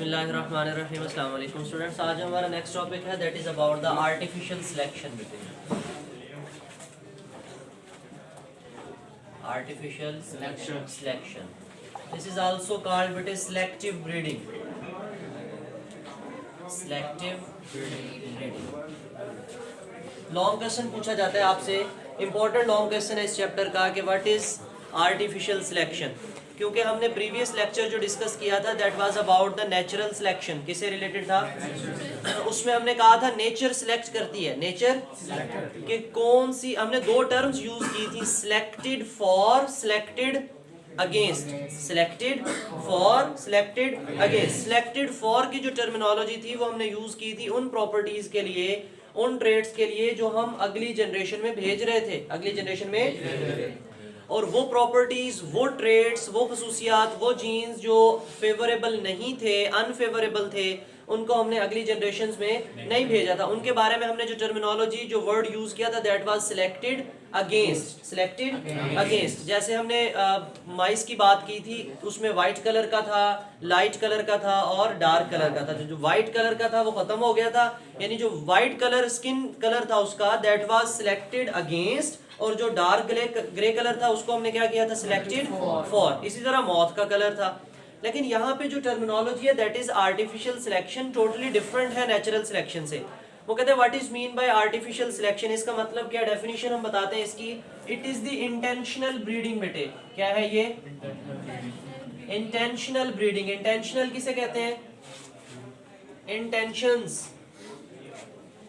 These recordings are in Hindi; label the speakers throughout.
Speaker 1: बिस्मिल्लाहिर्रहमानिर्रहीम। अस्सलाम वालेकुम स्टूडेंट्स। आज हमारा नेक्स्ट टॉपिक है that is about the artificial selection. Artificial selection this is also called बेटे selective breeding. Selective breeding. Long question पूछा जाता है आपसे, इंपॉर्टेंट लॉन्ग क्वेश्चन है इस चैप्टर का कि व्हाट इज आर्टिफिशियल सिलेक्शन, क्योंकि हमने प्रीवियस लेक्चर जो डिस्कस किया था that was about the natural selection. किससे रिलेटेड था? उसमें हमने कहा था नेचर सिलेक्ट करती है। नेचर कि कौन सी, हमने दो टर्म्स यूज की थी, selected for, selected against. Selected for, selected against. Selected for की जो टर्मिनोलॉजी थी वो हमने यूज की थी उन प्रॉपर्टीज के लिए, उन ट्रेड्स के लिए जो हम अगली जनरेशन में भेज रहे थे, अगली जनरेशन में। और वो प्रॉपर्टीज, वो ट्रेड्स, वो खसूसियात, वो जीन्स जो फेवरेबल नहीं थे, अनफेवरेबल थे, उनको हमने अगली जनरेशंस में नहीं भेजा था। उनके बारे में हमने जो टर्मिनोलॉजी, जो वर्ड यूज किया था that was selected against. Selected against. जैसे हमने माइस की बात की थी, उसमें व्हाइट कलर का था, लाइट कलर का था और डार्क कलर का था। जो व्हाइट कलर का था वो खत्म हो गया था, यानी जो व्हाइट कलर स्किन कलर था उसका दैट वाज सिलेक्टेड अगेंस्ट, और जो डार्क ग्रे कलर था उसको हमने क्या किया था? Selected for. इसी तरह मौत का कलर था। लेकिन यहाँ पे जो टर्मिनोलॉजी है that is artificial selection, totally different है नेचुरल सिलेक्शन से। वो कहते हैं what is mean by artificial selection, इसका मतलब क्या? डेफिनेशन हम बताते हैं इसकी। It is the intentional breeding. बेटे क्या है ये? Intentional breeding. इंटेंशनल किसे कहते हैं? Intentions.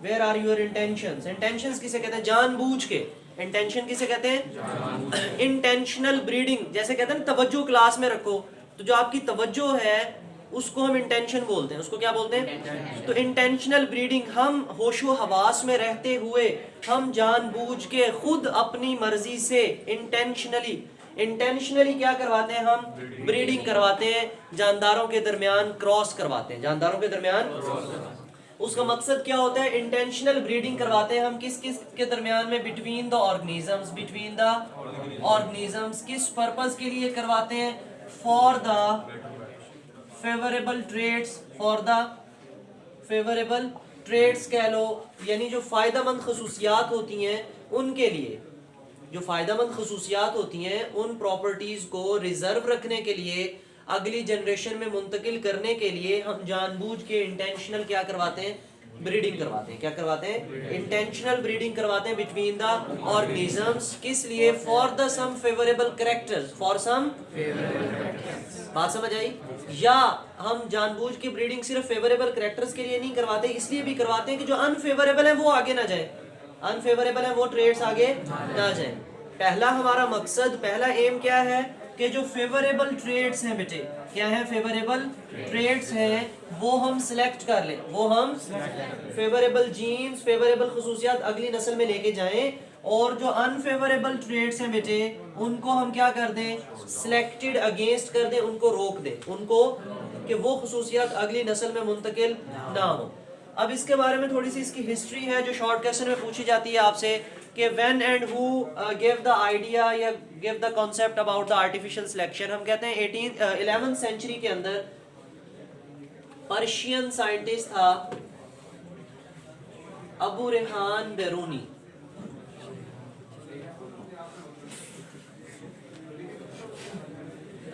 Speaker 1: Where are your intentions? Intentions किसे कहते हैं? जानबूझ के। इंटेंशन किसे कहते हैं? Intentional breeding. जैसे कहते हैं ना तवज्जो क्लास में रखो, तो जो आपकी तवज्जो है उसको हम इंटेंशन बोलते हैं। उसको क्या बोलते हैं? तो इंटेंशनल ब्रीडिंग, हम होशो हवास में रहते हुए, हम जानबूझ के, खुद अपनी मर्जी से, इंटेंशनली क्या करवाते हैं? हम ब्रीडिंग करवाते हैं, जानदारों के दरमियान क्रॉस करवाते हैं, जानदारों के दरमियान। उसका मकसद क्या होता है? इंटेंशनल ब्रीडिंग करवाते हैं हम किस किस के दरमियान में? Between the organisms. Between the organisms. किस पर्पस के लिए करवाते हैं? For the favourable traits. For the favourable traits कह लो, यानी जो फायदेमंद खसूसियात होती हैं उनके लिए। जो फायदेमंद खसूसियात होती हैं उन प्रॉपर्टीज को रिजर्व रखने के लिए, अगली जनरेशन में मुंतकिल करने के लिए हम जानबूझ के इंटेंशनल क्या करवाते हैं? ब्रीडिंग करवाते हैं। क्या करवाते हैं? इंटेंशनल ब्रीडिंग करवाते हैं बिटवीन द ऑर्गेनिजम्स। किस लिए? For the some favourable characters. For some, बात समझ आई? या हम जानबूझ की ब्रीडिंग सिर्फ फेवरेबल कैरेक्टर्स के लिए नहीं करवाते, इसलिए भी करवाते हैं कि जो अनफेवरेबल है वो आगे ना जाए, अनफेवरेबल है वो ट्रेड्स आगे ना जाए। पहला हमारा मकसद, पहला एम क्या है कि जो फेवरेबल ट्रेड्स हैं बेटे, क्या है? फेवरेबल ट्रेड्स हैं, वो हम सिलेक्ट कर लें, वो हम फेवरेबल जीन्स, फेवरेबल खसूसियात अगली नस्ल में लेके जाएं। और जो अनफेवरेबल ट्रेड्स हैं बेटे उनको हम क्या कर दें? सिलेक्टेड अगेंस्ट कर दें, उनको रोक दें, उनको कि वो खसूसियात अगली नस्ल में मुंतकिल ना हो। अब इसके बारे में थोड़ी सी इसकी हिस्ट्री है जो शॉर्ट क्वेश्चन में पूछी जाती है आपसे कि when and who give the idea या give the concept about the artificial selection. हम कहते हैं 11th सेंचुरी के अंदर पर्शियन साइंटिस्ट था अबू रेहान बेरूनी।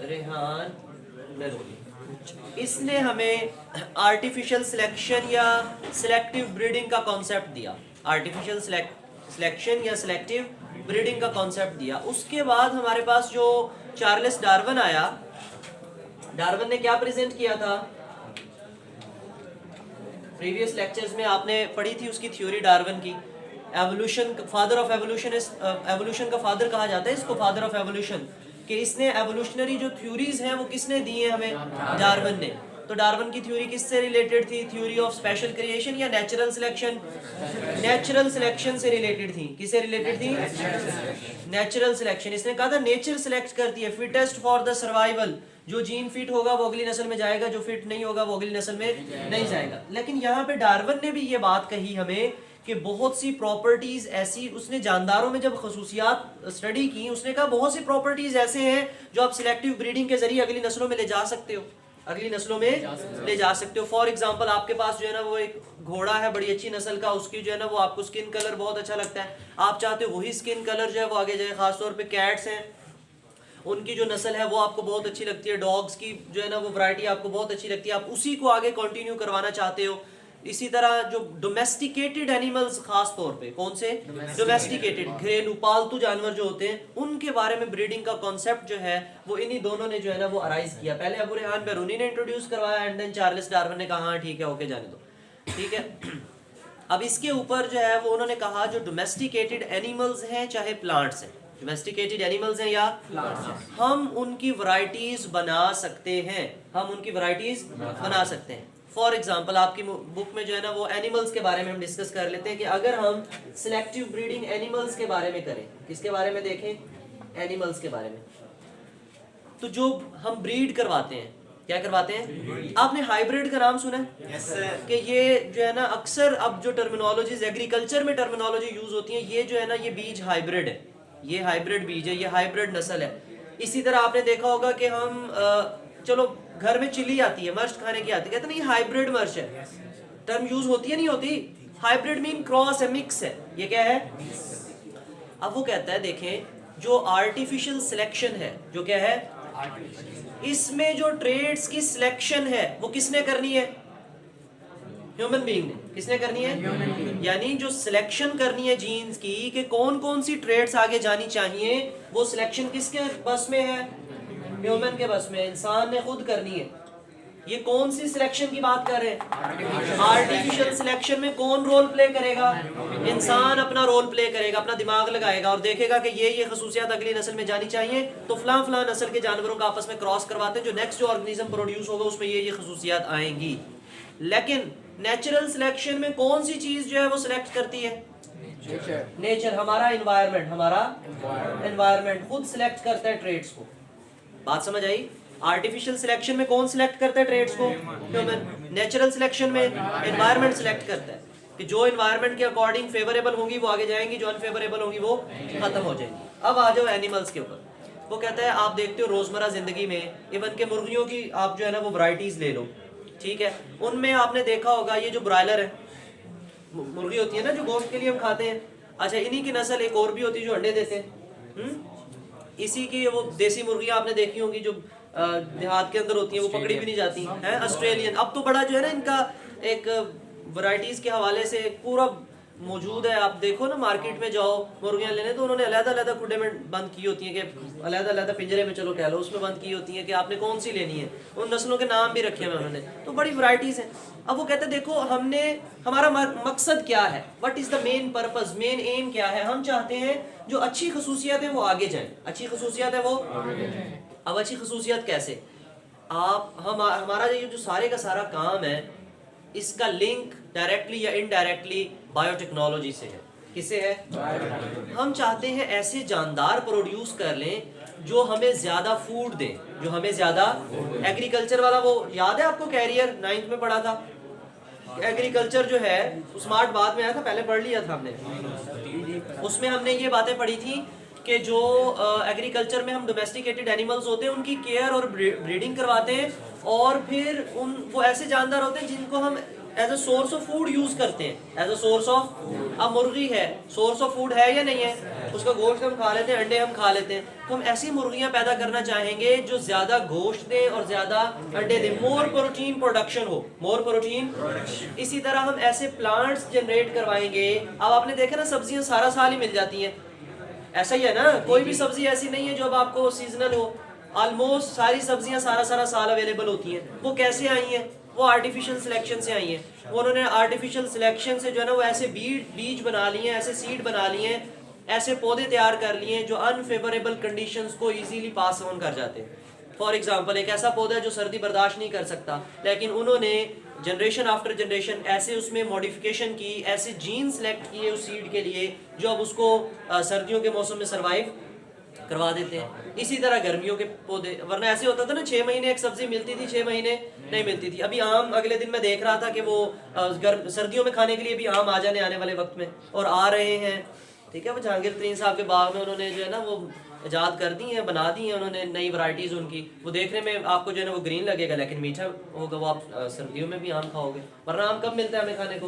Speaker 1: रेहान बेरूनी, इसने हमें आर्टिफिशियल सिलेक्शन या सिलेक्टिव ब्रीडिंग का कॉन्सेप्ट दिया। आर्टिफिशियल सिलेक्शन या सिलेक्टिव ब्रीडिंग का कॉन्सेप्ट दिया। उसके बाद हमारे पास जो चार्ल्स डार्विन आया, डार्विन ने क्या प्रेजेंट किया था? प्रीवियस लेक्चर्स में आपने पढ़ी थी उसकी थ्योरी डार्विन की। Evolution, father of evolution, evolution का फादर कहा जाता है इसको, फादर ऑफ एवोल्यूशन। कि इसने एवोल्यूशनरी जो थ्योरीज हैं वो किसने दी है हमें? डार्विन ने। तो डार्विन की थ्योरी किससे रिलेटेड थी? थ्योरी ऑफ स्पेशल क्रिएशन या नेचुरल सिलेक्शन? नेचुरल सिलेक्शन से रिलेटेड थी। किससे रिलेटेड थी? Natural selection. इसने कहा था नेचर सिलेक्ट करती है, फिटेस्ट फॉर द सर्वाइवल। जो जीन फिट होगा वो अगली नस्ल में जाएगा, जो फिट नहीं होगा वो अगली नस्ल में नहीं जाएगा। लेकिन यहाँ पे डार्विन ने भी ये बात कही हमें कि बहुत सी प्रॉपर्टीज ऐसी, उसने जानदारों में जब खसूसियात स्टडी की, उसने कहा बहुत सी प्रॉपर्टीज ऐसे हैं जो आप सिलेक्टिव ब्रीडिंग के जरिए अगली नस्लों में ले जा सकते हो, अगली नस्लों में ले जा सकते हो। फॉर एग्जांपल आपके पास जो है ना वो एक घोड़ा है बड़ी अच्छी नस्ल का, उसकी जो है ना वो आपको स्किन कलर बहुत अच्छा लगता है, आप चाहते हो वही स्किन कलर जो है वो आगे जाए। खासतौर पे कैट्स हैं, उनकी जो नस्ल है वो आपको बहुत अच्छी लगती है, डॉग्स की जो है ना वो वैरायटी आपको बहुत अच्छी लगती है, आप उसी को आगे कंटिन्यू करवाना चाहते हो। इसी तरह जो डोमेस्टिकेटेड एनिमल्स, खास तौर पे कौन से डोमेस्टिकेटेड घरेलू पालतू जानवर जो होते हैं, उनके बारे में ब्रीडिंग का कॉन्सेप्ट जो है वो इन्हीं दोनों ने जो है ना वो अराइज किया। पहले अबू रेहान बैरूनी ने इंट्रोड्यूस करवाया एंड देन चार्ल्स डार्विन ने कहा हाँ ठीक है ओके जाने दो, ठीक है। अब इसके ऊपर जो है वो उन्होंने कहा जो डोमेस्टिकेटेड एनिमल्स हैं चाहे प्लांट्स हैं, डोमेस्टिकेटेड एनिमल्स हैं या प्लांट्स हैं, हम उनकी वैरायटीज बना सकते हैं, हम उनकी वैरायटीज बना सकते हैं। फॉर एग्जाम्पल आपकी बुक में जो है ना वो एनिमल्स के बारे में हम डिस्कस कर लेते हैं कि अगर हम सिलेक्टिव ब्रीडिंग एनिमल्स के बारे में करें, किसके बारे में देखें, एनिमल्स के बारे में, तो जो हम ब्रीड करवाते हैं क्या करवाते हैं, आपने हाइब्रिड का नाम सुना है? yes, कि ये जो है ना अक्सर अब जो टर्मिनोलॉजीज एग्रीकल्चर में टर्मिनोलॉजी यूज होती है, ये जो है ना ये बीज हाइब्रिड है, ये हाइब्रिड बीज है, ये हाइब्रिड नस्ल है। इसी तरह आपने देखा होगा कि हम चलो घर में चिली आती है, मर्च खाने की आती है, कहते नहीं हाइब्रिड मर्च है, टर्म यूज होती है नहीं होती, हाइब्रिड मीन क्रॉस है, मिक्स है, ये क्या है। अब वो कहता है देखें जो आर्टिफिशियल सिलेक्शन है, जो क्या है, इसमें जो ट्रेड्स की सिलेक्शन है वो किसने करनी है, ह्यूमन बीइंग ने। किसने करनी है, यानी जो सिलेक्शन करनी है जीन्स की कि कौन कौन सी ट्रेड्स आगे जानी चाहिए, वो सिलेक्शन किसके बस में है, ह्यूमन के बस में, इंसान ने खुद करनी है। ये कौन सी सिलेक्शन की बात कर रहे हैं, आर्टिफिशियल सिलेक्शन में कौन रोल प्ले करेगा, इंसान अपना रोल प्ले करेगा, अपना दिमाग लगाएगा और देखेगा कि ये खसूसियात अगली नस्ल में जानी चाहिए, तो फलां फलां नस्ल के जानवरों का आपस में क्रॉस करवाते हैं, जो नेक्स्ट जो ऑर्गेनिज्म प्रोड्यूस होगा उसमें ये खसूसियात आएंगी। लेकिन नेचुरल सिलेक्शन में कौन सी चीज जो है वो सिलेक्ट करती है, नेचर, हमारा एनवायरनमेंट, हमारा एनवायरनमेंट खुद सिलेक्ट करता है ट्रेड्स को। बात समझ आई? आर्टिफिशियल सिलेक्शन में कौन सिलेक्ट करता है ट्रेड्स को, ह्यूमन। नेचुरल सिलेक्शन में एनवायरनमेंट सिलेक्ट करता है कि जो एनवायरनमेंट के अकॉर्डिंग फेवरेबल होंगी वो आगे जाएंगी, जो अनफेवरेबल होंगी वो खत्म हो जाएंगी। अब आ जाओ एनिमल्स के ऊपर। वो कहता है आप देखते हो रोजमर्रा जिंदगी में इवन के मुर्गियों की आप जो है ना वो वैरायटीज ले लो, ठीक है, उनमें आपने देखा होगा ये जो ब्रायलर है, मुर्गी होती है ना जो गोश्त के लिए हम खाते हैं, अच्छा इन्हीं की नस्ल एक और भी होती है जो अंडे देते हैं, इसी की वो देसी मुर्गियां आपने देखी होंगी जो देहात के अंदर होती हैं, वो पकड़ी भी नहीं जाती हैं, ऑस्ट्रेलियन। अब तो बड़ा जो है ना इनका एक वैरायटीज के हवाले से पूरा मौजूद है। आप देखो ना मार्केट में जाओ मुर्गियां लेने, तो उन्होंने अलग-अलग खुडे में बंद की होती हैं कि अलग-अलग पिंजरे में चलो कह लो, उसमें बंद की होती हैं कि आपने कौन सी लेनी है, उन नस्लों के नाम भी रखे हुए उन्होंने, तो बड़ी वैरायटीज हैं। अब वो कहते हैं देखो हमने, हमारा मकसद क्या है, what is the main purpose, main M क्या है, हम चाहते हैं जो अच्छी खसूसियत है वो आगे जाए, अच्छी खसूसियत है वो अब अच्छी खसूसियत कैसे, आप हमारा ये जो सारे का सारा काम है इसका लिंक डायरेक्टली या इनडायरेक्टली बायोटेक्नोलॉजी से है। किससे है, हम चाहते हैं ऐसे जानदार प्रोड्यूस कर लें जो हमें ज्यादा फूड दें, जो हमें ज्यादा, एग्रीकल्चर वाला वो याद है आपको, कैरियर 9th में पढ़ा था, एग्रीकल्चर जो है स्मार्ट बाद में आया था, पहले पढ़ लिया था हमने, उसमें हमने ये बातें पढ़ी थी कि जो एग्रीकल्चर में हम डोमेस्टिकेटेड एनिमल्स होते हैं उनकी केयर और ब्रीडिंग करवाते हैं, और फिर वो ऐसे जानदार होते हैं जिनको हम as a source of food use करते हैं, एज अ सोर्स ऑफ, अब मुर्गी है सोर्स ऑफ फूड है या नहीं है, उसका गोश्त हम खा लेते हैं, अंडे हम खा लेते हैं, तो हम ऐसी मुर्गियां पैदा करना चाहेंगे जो ज्यादा गोश्त दे और ज्यादा अंडे दे, मोर प्रोटीन प्रोडक्शन हो, मोर प्रोटीन। इसी तरह हम ऐसे प्लांट्स जनरेट करवाएंगे। अब आपने देखा ना सब्जियां सारा साल ही मिल जाती हैं, ऐसा ही है ना, कोई भी सब्जी ऐसी नहीं है जो अब आपको सीजनल हो, ऑलमोस्ट सारी सब्जियां सारा साल अवेलेबल होती हैं। वो कैसे आई हैं, वो आर्टिफिशियल सिलेक्शन से आई हैं, वो उन्होंने आर्टिफिशियल सिलेक्शन से जो है ना वो ऐसे बीज बना लिए हैं, ऐसे सीड बना लिए हैं, ऐसे पौधे तैयार कर लिए हैं जो अनफेवरेबल कंडीशंस को इजीली पास ऑन कर जाते हैं। फॉर एग्जांपल एक ऐसा पौधा है जो सर्दी बर्दाश्त नहीं कर सकता, लेकिन उन्होंने जनरेशन आफ्टर जनरेशन ऐसे उसमें मॉडिफिकेशन की, ऐसे जीन सेलेक्ट किए उस सीड के लिए जो अब उसको सर्दियों के मौसम में सर्वाइव करवा देते हैं। इसी तरह गर्मियों के पौधे, वरना ऐसे होता था ना 6 महीने एक सब्जी मिलती थी, 6 महीने नहीं मिलती थी। अभी आम अगले दिन मैं देख रहा था कि वो सर्दियों में खाने के लिए भी आम आ जाने आने वाले वक्त में, और आ रहे हैं, ठीक है। वो जहांगीर तरीन साहब के बाग में उन्होंने जो है ना वो इजाद कर दी हैं, बना दी हैं उन्होंने नई वैरायटीज़ उनकी। वो देखने में आपको जो है ना वो ग्रीन लगेगा लेकिन मीठा होगा, वो आप सर्दियों में भी आम खाओगे, वरना आम कब मिलता है हमें खाने को?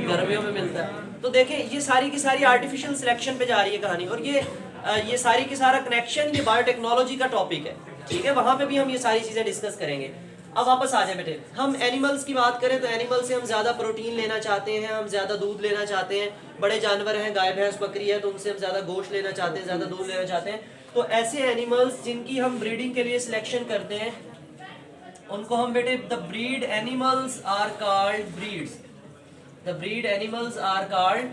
Speaker 1: गर्मियों में मिलता है। तो देखें ये सारी की सारी आर्टिफिशियल सिलेक्शन पे जा रही है कहानी, और ये सारी की सारा कनेक्शन ये बायोटेक्नोलॉजी का टॉपिक है, ठीक है, वहाँ पे भी हम ये सारी चीज़ें डिस्कस करेंगे। अब वापस आ जाए बेटे, हम एनिमल्स की बात करें तो एनिमल से हम ज़्यादा प्रोटीन लेना चाहते हैं, हम ज़्यादा दूध लेना चाहते हैं। बड़े जानवर हैं, गाय भैंस बकरी है, तो उनसे हम ज़्यादा गोश्त लेना चाहते हैं, ज़्यादा दूध लेना चाहते हैं। तो ऐसे एनिमल्स जिनकी हम ब्रीडिंग के लिए सिलेक्शन करते हैं उनको हम बेटे the breed animals are called breeds. The breed animals are called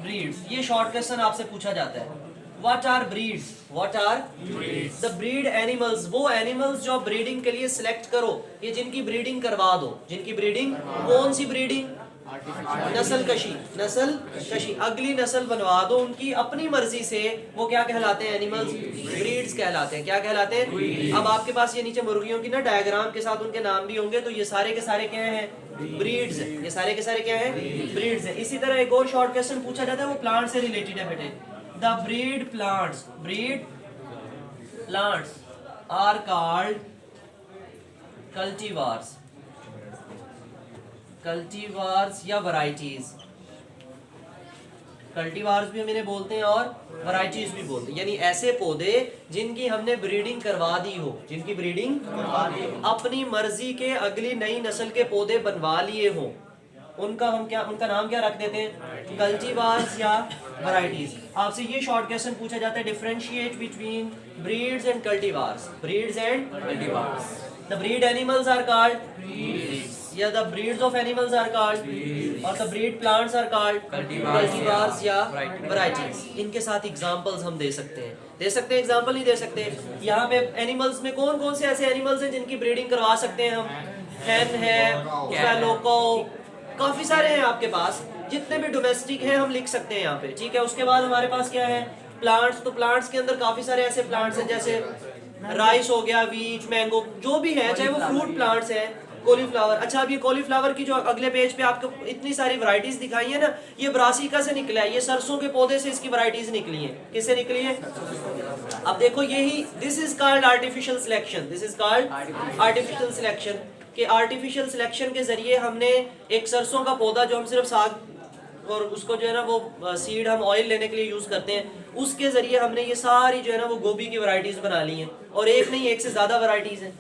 Speaker 1: breeds. ये शॉर्ट क्वेश्चन आपसे पूछा जाता है, What are breeds? What are breeds? The breed animals, वो एनिमल्स जो ब्रीडिंग के लिए सिलेक्ट करो, ये जिनकी ब्रीडिंग करवा दो, जिनकी ब्रीडिंग, कौन सी ब्रीडिंग? नस्ल कशी, अगली नस्ल बनवा दो उनकी अपनी मर्जी से, वो क्या कहलाते हैं? एनिमल्स, ब्रीड्स कहलाते हैं। क्या कहलाते हैं? अब आपके पास ये नीचे मुर्गियों की ना डायग्राम के साथ उनके नाम भी होंगे, तो ये सारे के सारे क्या हैं? ब्रीड्स हैं। ये सारे के सारे क्या हैं? ब्रीड्स हैं। इसी तरह एक और शॉर्ट क्वेश्चन पूछा जाता है, वो प्लांट से रिलेटेड है बेटे। The breed plants are called cultivars या varieties। कल्टीवार्स भी हम इन्हें बोलते हैं और वैरायटीज भी बोलते हैं, यानी ऐसे पौधे जिनकी हमने ब्रीडिंग करवा दी हो, जिनकी ब्रीडिंग अपनी मर्जी के अगली नई नस्ल के पौधे बनवा लिए हो, उनका नाम क्या रख देते हैं? कल्टीवार्स या वैरायटीज। आपसे ये शॉर्ट क्वेश्चन पूछा जाता है, differentiate between breeds and cultivars. Breeds and cultivars. The breed animals are called breeds, या the breeds of animals are called, और the breed plants are called cultivars या वैरायटीज। इनके साथ एग्जांपल्स हम दे सकते हैं एग्जांपल नहीं दे सकते? यहाँ पे एनिमल्स में कौन कौन से ऐसे एनिमल्स हैं जिनकी ब्रीडिंग करवा सकते हैं हम? हैन है, फैलोको, काफी सारे हैं आपके पास, जितने भी डोमेस्टिक हैं हम लिख सकते हैं यहाँ पे, ठीक है। उसके बाद हमारे पास क्या है? प्लांट्स। तो प्लांट्स के अंदर काफी सारे ऐसे प्लांट्स हैं जैसे राइस हो गया, वीट, मैंगो, जो भी है, चाहे वो फ्रूट प्लांट्स हैं, कॉलीफ्लावर। अच्छा, अब ये कॉलीफ्लावर की जो अगले पेज पे आपको इतनी सारी वैरायटीज दिखाई है ना, ये ब्रासिका से निकला है, ये सरसों के पौधे से इसकी वैरायटीज निकली हैं। किससे निकली है? अब देखो यही, this is called artificial selection. This is called artificial selection. कि आर्टिफिशियल सिलेक्शन के जरिए हमने एक सरसों का पौधा जो हम सिर्फ साग और उसको जो है ना वो सीड हम ऑयल लेने के लिए यूज करते हैं, उसके जरिए हमने ये सारी जो है ना वो गोभी की वैरायटीज बना ली हैं, और एक नहीं, एक से ज्यादा वैरायटीज हैं।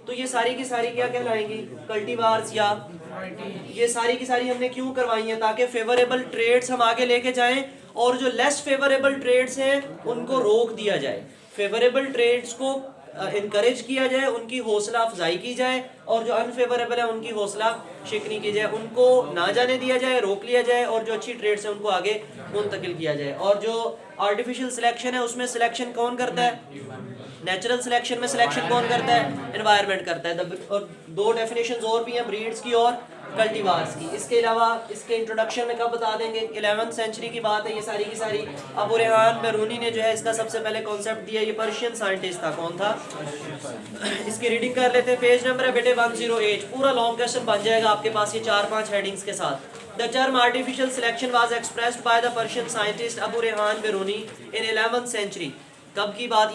Speaker 1: तो ये सारी की सारी क्या कहलाएंगी? कल्टीवार्स या ये सारी की सारी हमने क्यों करवाई है? ताकि फेवरेबल ट्रेड्स हम आगे लेके जाएं और जो लेस फेवरेबल ट्रेड्स हैं उनको रोक दिया जाए, फेवरेबल ट्रेड्स को इनकरेज किया जाए, उनकी हौसला अफजाई की जाए, और जो अनफेवरेबल है उनकी हौसला शिकनी की जाए, उनको ना जाने दिया जाए, रोक लिया जाए, और जो अच्छी ट्रेड्स हैं उनको आगे मुंतकिल किया जाए। और जो आर्टिफिशियल सिलेक्शन है उसमें सिलेक्शन कौन करता है? नेचुरल सिलेक्शन में सिलेक्शन कौन करता है? एनवायरनमेंट करता है। और दो डेफिनेशंस और भी हैं, ब्रीड्स की और कल्टीवार्स की। इसके अलावा इसके इंट्रोडक्शन में कब बता देंगे? 11वीं सेंचुरी की बात है ये सारी की सारी। अबू रेहान बेरूनी ने जो है इसका सबसे पहले कॉन्सेप्ट दिया, ये पर्शियन साइंटिस्ट था। कौन था? इसकी रीडिंग कर लेते हैं, पेज नंबर है बेटे 108। पूरा लॉन्ग क्वेश्चन बन जाएगा आपके पास ये 4-5 हेडिंग्स के साथ। The term artificial selection was expressed by the Persian scientist Abu Rehan Biruni in 11th century। कब की बात?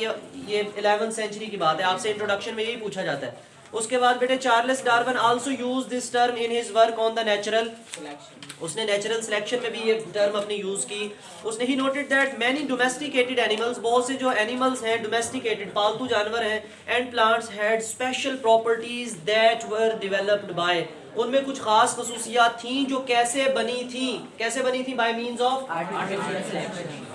Speaker 1: ये 11th सेंचुरी की बात है। आपसे इंट्रोडक्शन में यही पूछा जाता है। उसके बाद बेटे Charles Darwin also use this term in his work on the natural selection. उसने नेचुरल सिलेक्शन में भी ये टर्म अपनी यूज की। उसने he noted that many domesticated animals, बहुत से जो एनिमल्स हैं डोमेस्टिकेटेड, पालतू जानवर हैं, and plants had special properties that were developed by, उनमें कुछ खास खसूसियात थी जो कैसे बनी थी? By means of artificial selection.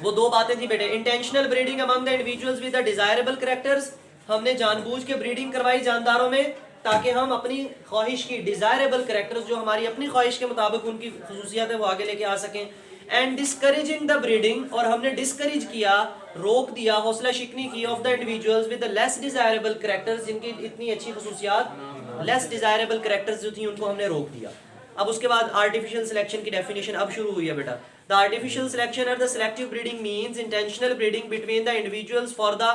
Speaker 1: वो दो बातें थी बेटे, intentional breeding among the individuals with the desirable characters, हमने जानबूझ के ब्रीडिंग करवाई जानदारों में ताकि हम अपनी ख्वाहिश की डिजायरेबल कैरेक्टर्स, जो हमारी अपनी ख्वाहिश के मुताबिक उनकी खसूसियात है वो आगे लेके आ सकें। एंड डिस्करेजिंग द ब्रीडिंग, और हमने डिस्करेज किया, रोक दिया, हौसला शिकनी की, of the individuals with the less desirable characters, जिनकी इतनी अच्छी खसूसियात, लेस डिजायरेबल कैरेक्टर्स जो थी उनको हमने रोक दिया। अब उसके बाद आर्टिफिशियल सिलेक्शन की डेफिनेशन अब शुरू हुई है बेटा। The artificial selection or the selective breeding means intentional breeding between the individuals for the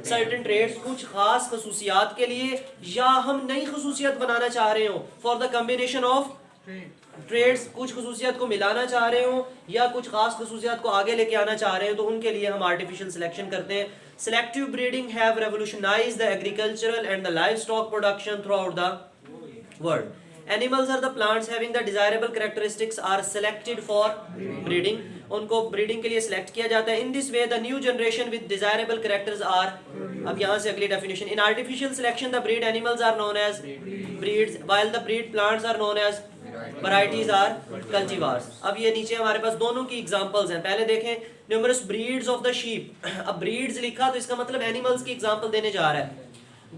Speaker 1: certain traits, कुछ खास खसूसियात के लिए, या हम नई खसूसियत बनाना चाह रहे हो, for the combination of traits कुछ खसूसियात को मिलाना चाह रहे हो या कुछ खास खसूसियात को आगे लेके आना चाह रहे हैं, तो उनके लिए हम आर्टिफिशियल सिलेक्शन करते हैं. Selective breeding have revolutionized the agricultural and the livestock production throughout the world. Animals or the plants having the desirable characteristics are selected for breeding. उनको breeding के लिए select किया जाता है. In this way, the new generation with desirable characters are. अब यहाँ से अगली definition. In artificial selection, the breed animals are known as breeds, while the breed plants are known as varieties are cultivars. अब ये नीचे हमारे पास दोनों की examples हैं. पहले देखें numerous breeds of the sheep. अब breeds लिखा तो इसका मतलब animals की example देने जा रहा है.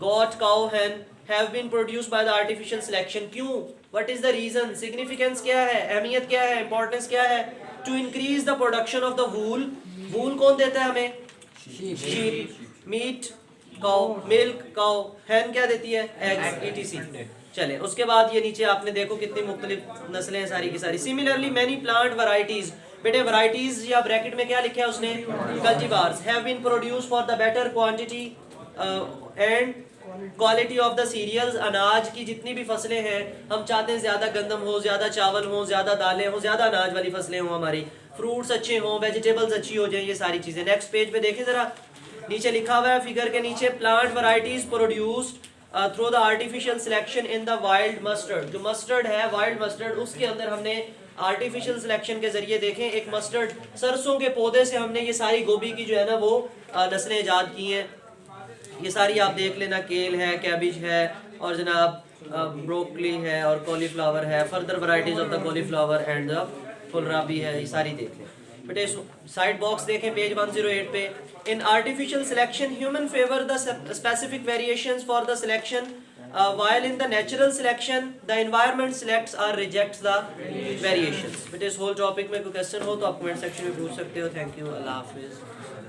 Speaker 1: Goat, cow, hen have been produced by the artificial selection. क्यों? What is the reason? Significance क्या है? अहमियत क्या है? Importance क्या है? To increase the production of the wool. Wool कौन देता है हमें? Sheep. Meat, cow. Milk, cow. Hen क्या देती है? Eggs, etc. चले उसके बाद ये नीचे आपने देखो कितनी मुख्तलिफ नस्लें हैं सारी की सारी. Similarly, many plant varieties. बेटे varieties या ब्रैकेट में क्या लिखा है उसने? Cultivars have been produced for the better quantity and quality of the cereals. अनाज की जितनी भी फसलें हैं हम चाहते हैं ज़्यादा गंदम हो, ज़्यादा चावल हो, ज़्यादा दालें हो, ज़्यादा अनाज वाली फसलें हो, हमारी फ्रूट्स अच्छे हों, वेजिटेबल्स अच्छी हो जाएं, ये सारी चीज़ें. नेक्स्ट पेज पे देखें ज़रा, नीचे लिखा हुआ है फिगर के नीचे plant varieties produced through the artificial selection in the wild mustard. जो मस्टर्ड है वाइल्ड मस्टर्ड, उसके अंदर हमने आर्टिफिशियल सिलेक्शन के जरिए देखें एक मस्टर्ड सरसों के पौधे से हमने ये सारी गोभी की जो है ना वो नस्लें ईजाद की हैं. ये सारी आप देख लेना, केल है, कैबिज है और जनाब ब्रोकली है और कॉलीफ्लावर है, further varieties of the cauliflower and the फुलराबी है, ये सारी देख लें. बेटे साइड बॉक्स देखें पेज 108 पे. In artificial selection human favour the specific variations for the selection while in the natural selection the environment selects or rejects the variations. बेटे इस होल टॉपिक में कोई क्वेश्चन हो तो आप कमेंट सेक्शन में पूछ सकते हो. Thank you. Allah Hafiz.